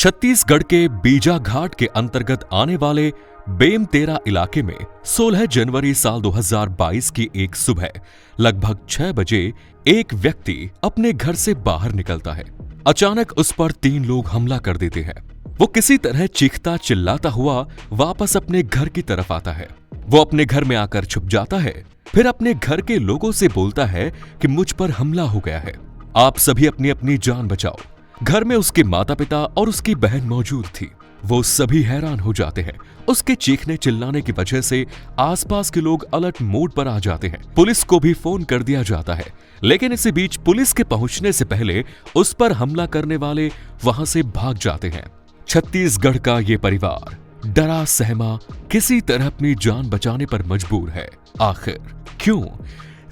छत्तीसगढ़ के बीजा घाट के अंतर्गत आने वाले बेमतेरा इलाके में 16 जनवरी साल 2022 की एक सुबह लगभग 6 बजे एक व्यक्ति अपने घर से बाहर निकलता है। अचानक उस पर 3 लोग हमला कर देते हैं। वो किसी तरह चीखता चिल्लाता हुआ वापस अपने घर की तरफ आता है। वो अपने घर में आकर छुप जाता है, फिर अपने घर के लोगों से बोलता है कि मुझ पर हमला हो गया है, आप सभी अपनी अपनी जान बचाओ। घर में उसके माता पिता और उसकी बहन मौजूद थी। वो सभी हैरान हो जाते हैं। उसके चीखने चिल्लाने की वजह से आसपास के लोग अलर्ट मोड पर आ जाते हैं। पुलिस को भी फोन कर दिया जाता है, लेकिन इसी बीच पुलिस के पहुंचने से पहले उस पर हमला करने वाले वहां से भाग जाते हैं। छत्तीसगढ़ का ये परिवार डरा सहमा किसी तरह अपनी जान बचाने पर मजबूर है। आखिर क्यों?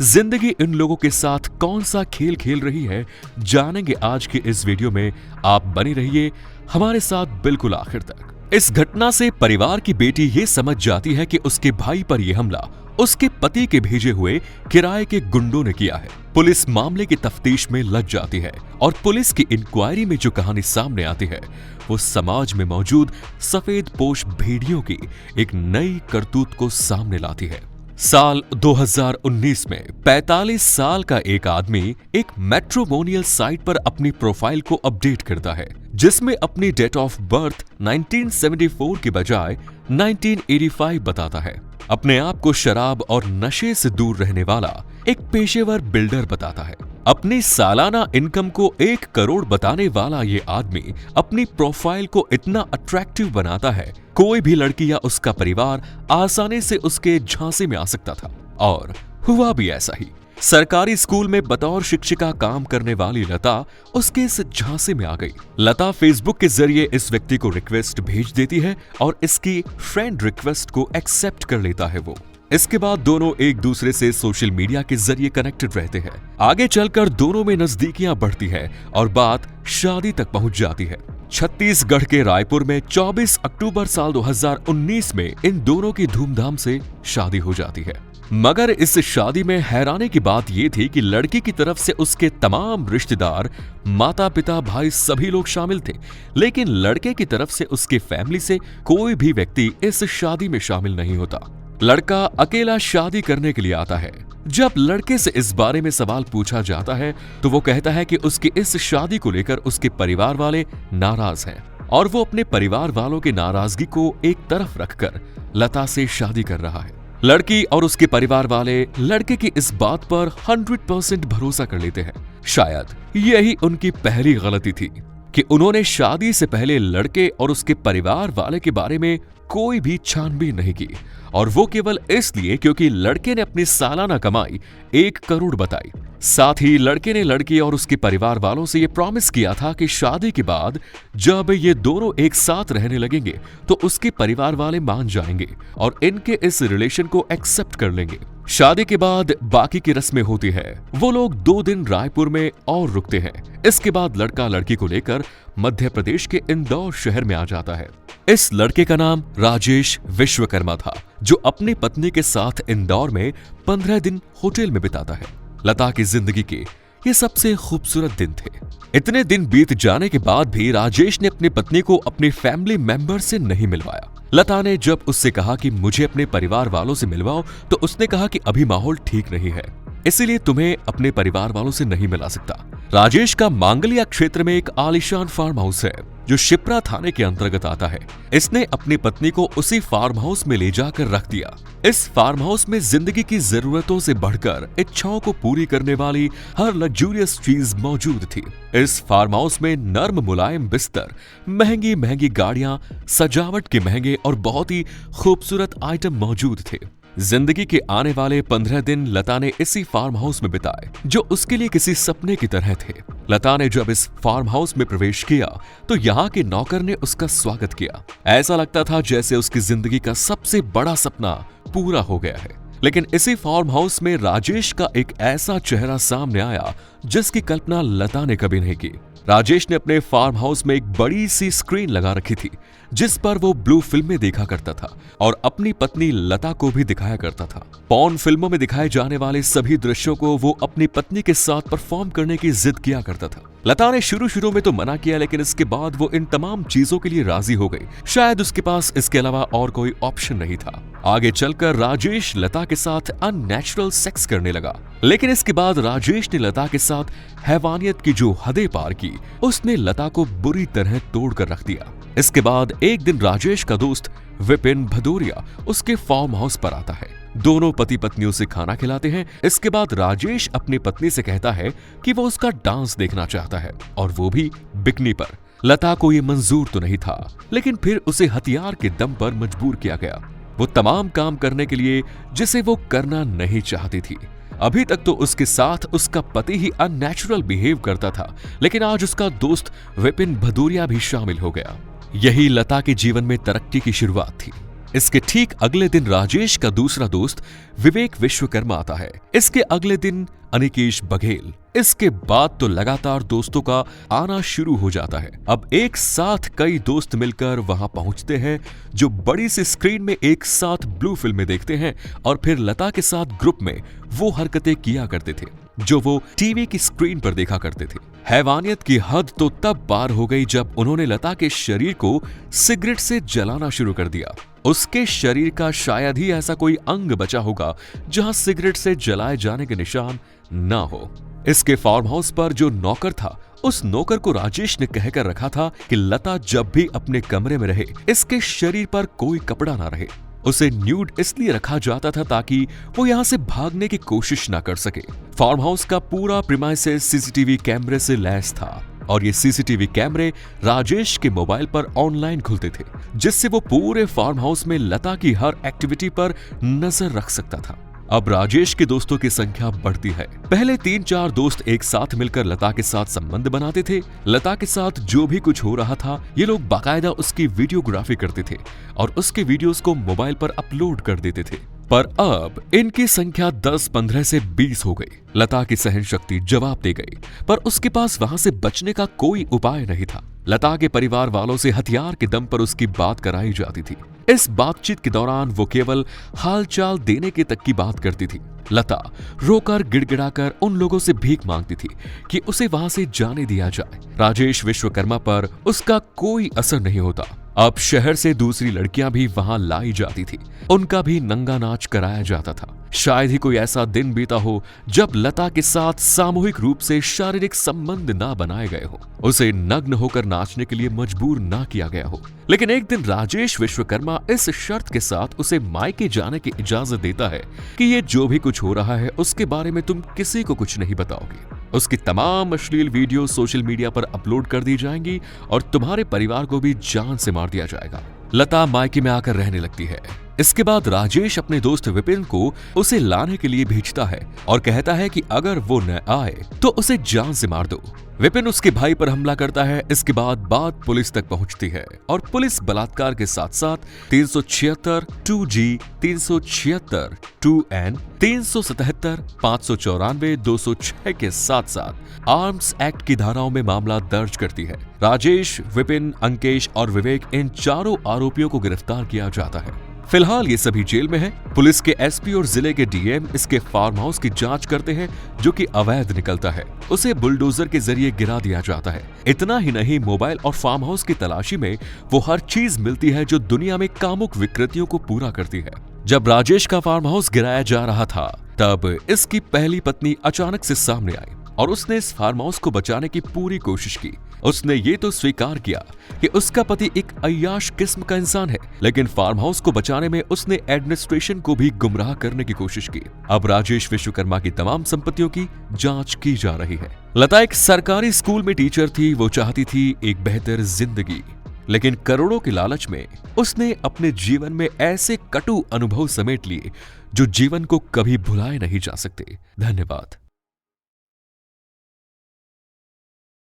जिंदगी इन लोगों के साथ कौन सा खेल खेल रही है, जानेंगे आज के इस वीडियो में। आप बने रहिए हमारे साथ बिल्कुल आखिर तक। इस घटना से परिवार की बेटी ये समझ जाती है कि उसके भाई पर यह हमला उसके पति के भेजे हुए किराए के गुंडों ने किया है। पुलिस मामले की तफ्तीश में लग जाती है और पुलिस की इंक्वायरी में जो कहानी सामने आती है वो समाज में मौजूद सफेद पोश भेड़ियों की एक नई करतूत को सामने लाती है। साल 2019 में 45 साल का एक आदमी एक मैट्रिमोनियल साइट पर अपनी प्रोफाइल को अपडेट करता है, जिसमें अपनी डेट ऑफ बर्थ 1974 के बजाय 1985 बताता है। अपने आप को शराब और नशे से दूर रहने वाला एक पेशेवर बिल्डर बताता है। अपनी सालाना इनकम को 1 करोड़ बताने वाला ये आदमी अपनी प्रोफाइल को इतना अट्रैक्टिव बनाता है, कोई भी लड़की या उसका परिवार आसानी से उसके झांसे में आ सकता था। और हुआ भी ऐसा ही। सरकारी स्कूल में बतौर शिक्षिका काम करने वाली लता उसके इस झांसे में आ गई। लता फेसबुक के जरिए इस व्यक्ति को रिक्वेस्ट भेज देती है और इसकी फ्रेंड रिक्वेस्ट को एक्सेप्ट कर लेता है वो। इसके बाद दोनों एक दूसरे से सोशल मीडिया के जरिए कनेक्टेड रहते हैं। आगे चलकर दोनों में नजदीकियां बढ़ती है और बात शादी तक पहुंच जाती है। छत्तीसगढ़ के रायपुर में 24 अक्टूबर साल 2019 में इन दोनों की धूमधाम से शादी हो जाती है। मगर इस शादी में हैरानी की बात यह थी कि लड़की की तरफ से उसके तमाम रिश्तेदार, माता पिता, भाई सभी लोग शामिल थे, लेकिन लड़के की तरफ से उसके फैमिली से कोई भी व्यक्ति इस शादी में शामिल नहीं होता। लड़का अकेला शादी करने के लिए आता है। जब लड़के से इस बारे में सवाल पूछा जाता है तो वो कहता है कि उसकी इस शादी को लेकर उसके परिवार वाले नाराज हैं और वो अपने परिवार वालों की नाराजगी को एक तरफ रखकर लता से शादी कर रहा है। लड़की और उसके परिवार वाले लड़के की इस बात पर 100% भरोसा कर लेते हैं। शायद यही उनकी पहली गलती थी कि उन्होंने शादी से पहले लड़के और उसके परिवार वाले के बारे में कोई भी छानबीन नहीं की, और वो केवल इसलिए क्योंकि लड़के ने अपनी सालाना कमाई 1 करोड़ बताई। साथ ही लड़के ने लड़की और उसके परिवार वालों से ये प्रॉमिस किया था कि शादी के बाद जब ये दोनों एक साथ रहने लगेंगे तो उसके परिवार वाले मान जाएंगे और इनके इस रिलेशन को एक्सेप्ट कर लेंगे। शादी के बाद बाकी की रस्में होती है। वो लोग 2 दिन रायपुर में और रुकते हैं। इसके बाद लड़का लड़की को लेकर मध्य प्रदेश के इंदौर शहर में आ जाता है। इस लड़के का नाम राजेश विश्वकर्मा था, जो अपनी पत्नी के साथ इंदौर में 15 दिन होटल में बिताता है। लता की जिंदगी के ये सबसे खूबसूरत दिन थे। इतने दिन बीत जाने के बाद भी राजेश ने अपनी पत्नी को अपने फैमिली मेंबर से नहीं मिलवाया। लता ने जब उससे कहा कि मुझे अपने परिवार वालों से मिलवाओ तो उसने कहा कि अभी माहौल ठीक नहीं है, इसीलिए तुम्हें अपने परिवार वालों से नहीं मिला सकता। राजेश का मांगलिया क्षेत्र में एक आलीशान फार्म हाउस है जो शिप्रा थाने के अंतर्गत आता है। इसने अपनी पत्नी को उसी फार्म हाउस में ले जाकर रख दिया। इस फार्म हाउस में जिंदगी की जरूरतों से बढ़कर इच्छाओं को पूरी करने वाली हर लग्जूरियस चीज मौजूद थी। इस फार्म हाउस में नर्म मुलायम बिस्तर, महंगी महंगी गाड़ियां, सजावट के महंगे और बहुत ही खूबसूरत आइटम मौजूद थे। जिंदगी के आने वाले 15 दिन लता ने इसी फार्म हाउस में बिताए, जो उसके लिए किसी सपने की तरह थे। लता ने जब इस फार्म हाउस में प्रवेश किया तो यहाँ के नौकर ने उसका स्वागत किया। ऐसा लगता था जैसे उसकी जिंदगी का सबसे बड़ा सपना पूरा हो गया है। लेकिन इसी फार्म हाउस में राजेश का एक ऐसा चेहरा सामने आया जिसकी कल्पना लता ने कभी नहीं की। राजेश ने अपने फार्म हाउस में एक बड़ी सी स्क्रीन लगा रखी थी जिस पर वो ब्लू फिल्में देखा करता था और अपनी पत्नी लता को भी दिखाया करता था। पॉर्न फिल्मों में दिखाए जाने वाले सभी दृश्यों को वो अपनी पत्नी के साथ परफॉर्म करने की जिद किया करता था। लता ने शुरू में तो मना किया, लेकिन इसके बाद वो इन तमाम चीजों के लिए राजी हो गई। शायद उसके पास इसके अलावा और कोई ऑप्शन नहीं था। आगे चलकर राजेश लता के साथ अननेचुरल सेक्स करने लगा, लेकिन इसके बाद राजेश ने लता के साथ हैवानियत की जो हदें पार की, उसने लता को बुरी तरह तोड़ कर रख दिया। इसके बाद एक दिन राजेश का दोस्त विपिन भदौरिया उसके फार्म हाउस पर आता है। दोनों पति पत्नी उसे खाना खिलाते हैं। इसके बाद राजेश अपनी पत्नी से कहता है कि वो उसका डांस देखना चाहता है, और वो भी बिकनी पर। लता को ये मंजूर तो नहीं था, लेकिन फिर उसे हथियार के दम पर मजबूर किया गया, वो तमाम काम करने के लिए जिसे वो करना नहीं चाहती थी। अभी तक तो उसके साथ उसका पति ही अननेचुरल बिहेव करता था, लेकिन आज उसका दोस्त विपिन भदौरिया भी शामिल हो गया। यही लता के जीवन में तरक्की की शुरुआत थी। इसके ठीक अगले दिन राजेश का दूसरा दोस्त विवेक विश्वकर्मा आता है। इसके अगले दिन अनिकेश बघेल। इसके बाद तो लगातार दोस्तों का आना शुरू हो जाता है। अब एक साथ कई दोस्त मिलकर वहां पहुंचते हैं, जो बड़ी सी स्क्रीन में एक साथ ब्लू फिल्में देखते हैं, और फिर लता के साथ ग्रुप में वो हरकतें किया करते थे जो वो टीवी की स्क्रीन पर देखा करते थे। हैवानियत की हद तो तब पार हो गई जब उन्होंने लता के शरीर को सिगरेट से जलाना शुरू कर दिया। उसके शरीर का शायद ही ऐसा कोई अंग बचा होगा जहां सिगरेट से जलाए जाने के निशान ना हो। इसके फार्म हाउस पर जो नौकर था, उस नौकर को राजेश ने कहकर रखा था कि लता जब भी अपने कमरे में रहे, इसके शरीर पर कोई कपड़ा ना रहे। उसे न्यूड इसलिए रखा जाता था ताकि वो यहाँ से भागने की कोशिश ना कर सके। फार्म हाउस का पूरा प्रीमाइसेस सीसीटीवी कैमरे से लैस था, और ये सीसीटीवी कैमरे राजेश के मोबाइल पर ऑनलाइन खुलते थे, जिससे वो पूरे फार्म हाउस में लता की हर एक्टिविटी पर नजर रख सकता था। अब राजेश के दोस्तों की संख्या बढ़ती है। पहले 3-4 दोस्त एक साथ मिलकर लता के साथ संबंध बनाते थे। लता के साथ जो भी कुछ हो रहा था, ये लोग बाकायदा उसकी वीडियोग्राफी करते थे और उसके वीडियोस को मोबाइल पर अपलोड कर देते थे। पर अब इनकी संख्या 10-15 से 20 हो गई। लता की सहन शक्ति जवाब दे गई, पर उसके पास वहां से बचने का कोई उपाय नहीं था। लता के परिवार वालों से हथियार के दम पर उसकी बात कराई जाती थी। इस बातचीत के दौरान वो केवल हालचाल देने के तक की बात करती थी। लता रोकर गिड़गिड़ाकर उन लोगों से भीख मांगती थी कि उसे वहां से जाने दिया जाए। राजेश विश्वकर्मा पर उसका कोई असर नहीं होता। अब शहर से दूसरी लड़कियां भी वहां लाई जाती थी, उनका भी नंगा नाच कराया जाता था। शायद ही कोई ऐसा दिन बीता हो जब लता के साथ सामूहिक रूप से शारीरिक संबंध ना बनाए गए हो, उसे नग्न होकर नाचने के लिए मजबूर ना किया गया हो। लेकिन एक दिन राजेश विश्वकर्मा इस शर्त के साथ उसे मायके जाने की इजाजत देता है कि ये जो भी कुछ हो रहा है उसके बारे में तुम किसी को कुछ नहीं बताओगे। उसकी तमाम अश्लील वीडियो सोशल मीडिया पर अपलोड कर दी जाएंगी और तुम्हारे परिवार को भी जान से मार दिया जाएगा। लता मायके में आकर रहने लगती है। इसके बाद राजेश अपने दोस्त विपिन को उसे लाने के लिए भेजता है और कहता है कि अगर वो न आए तो उसे जान से मार दो। विपिन उसके भाई पर हमला करता है। इसके बाद बात पुलिस तक पहुंचती है और पुलिस बलात्कार के साथ साथ 376 2G, 376 2N, 377, 594, 206 के साथ साथ आर्म्स एक्ट की धाराओं में मामला दर्ज करती है। राजेश, विपिन, अंकेश और विवेक, इन चारों आरोपियों को गिरफ्तार किया जाता है। फिलहाल ये सभी जेल में हैं। पुलिस के एसपी और जिले के डीएम इसके फार्म हाउस की जांच करते हैं, जो कि अवैध निकलता है। उसे बुलडोजर के जरिए गिरा दिया जाता है। इतना ही नहीं, मोबाइल और फार्म हाउस की तलाशी में वो हर चीज मिलती है जो दुनिया में कामुक विकृतियों को पूरा करती है। जब राजेश का फार्म हाउस गिराया जा रहा था, तब इसकी पहली पत्नी अचानक से सामने आई और उसने इस फार्म हाउस को बचाने की पूरी कोशिश की। उसने ये तो स्वीकार किया कि उसका पति एक अय्याश किस्म का इंसान है, लेकिन फार्म हाउस को बचाने में उसने एडमिनिस्ट्रेशन को भी गुमराह करने की कोशिश की। अब राजेश विश्वकर्मा की तमाम संपत्तियों की जांच की जा रही है। लता एक सरकारी स्कूल में टीचर थी। वो चाहती थी एक बेहतर जिंदगी, लेकिन करोड़ों के लालच में उसने अपने जीवन में ऐसे कटु अनुभव समेट लिए जो जीवन को कभी भुलाए नहीं जा सकते। धन्यवाद।